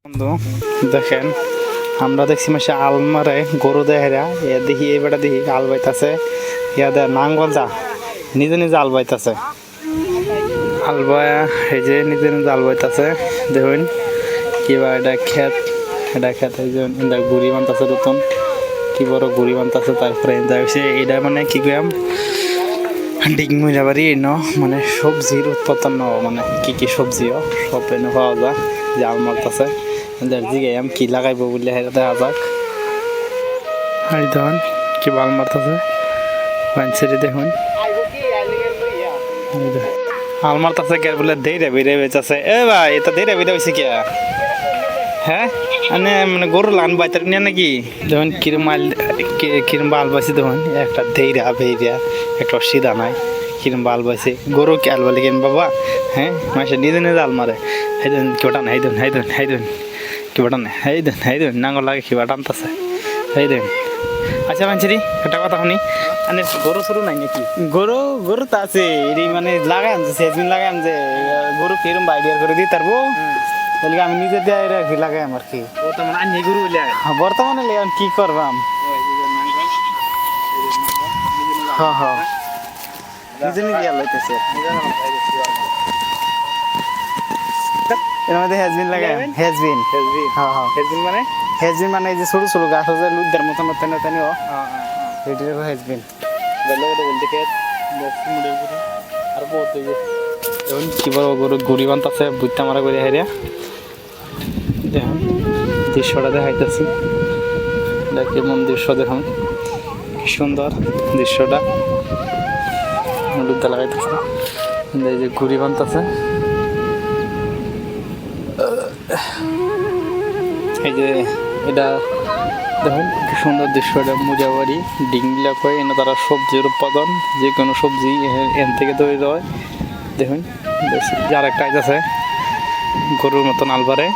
বন্ধু দেখেন আমরা দেখছি মাসে আলমারে গরু দেহেরা এ দেখি এইবারটা দেখি আল বাইতাছে ইয়া দে নাঙ্গল যা নিজে নিজে আল বাইতাছে আলবায়া এই যে নিজে নিজে আল বাইতাছে দেখুন কিবা এটা ক্ষেত এই যে এটা গুড়ি বানতাছে নতুন কি বড় গুড়ি বানতাছে তারপরে এটা মানে কি কইম ডিগমুইলা বাড়ি ন মানে সবজির উৎপাদন মানে কি সবজিও সব এনে পাওয়া যায় যে আল মারতাছে দিকে আম কি লাগাইবো বলে দেখা যাক এই দেখুন কি বাল মারতেছে পাঞ্চেরি দেখুন আল মারতেছে কে বলে দেইরে বেড়ে বেচাছে এ ভাই এটা দেইরে বেড়ে হয়েছে কে হ্যাঁ মানে গরু লান বাইতার নিয়ে নাকি দেখুন কিরম বাল বাইছে দেখুন একটা দেইরা বেইরা একটা সিধা নাই কিরম বাল বাইছে গরু কি আল বালি কেন বাবা হ্যাঁ মাসে নিজে নিজে আল মারে হাইদুন কেউটা নাই হাইদুন কিবাটা নেই হাইদুন নাঙ্গল লাগে কিবা টানতেছে হাইদুন আচ্ছা মানছিরি একটা কথা শুনি মানে গরু সরু নাই নাকি গরু তো আছে এটি মানে লাগাই আনছে সেজমিন লাগাই আনছে গরু কিরম আইডিয়া করে দিই তারপো বলি আমি নিজে দিয়ে লাগাই আমার কি ও তো মানে আনি গরু বলে বর্তমানে কি করবাম হ্যাঁ নিজে নিজে লাইতেছে এর মধ্যে হেজবিন লাগে হেজবিন মানে এই যে ছোট ছোট গাছ আছে লুদ্দার মতন তেনিও এটির হেজবিন আর বহুত এখন কি বড় গরু গুড়ি বানতাছে বুঝতে মারা করে হাইরিয়া দেখুন দৃশ্যটা দেখাইতেছি কেমন দৃশ্য দেখুন কি সুন্দর দৃশ্যটা লুদ্দা লাগাইতেছে এই যে গুড়ি বানতাছে এই যে এটা দেখুন কি সুন্দর দৃশ্য এটা মুজাবাড়ি ডিংলা কয় এনে তারা সবজির উৎপাদন যে কোনো সবজি এন থেকে তৈরি হয় দেখুন যার একটা কাজ আছে গরুর মতন আলবারে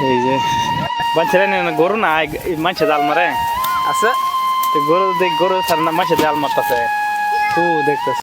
এই যে বাচ্চারা গরু না মাছে জাল মারে আছে গরু সার না মাছে জাল মারতেছে দেখতেছে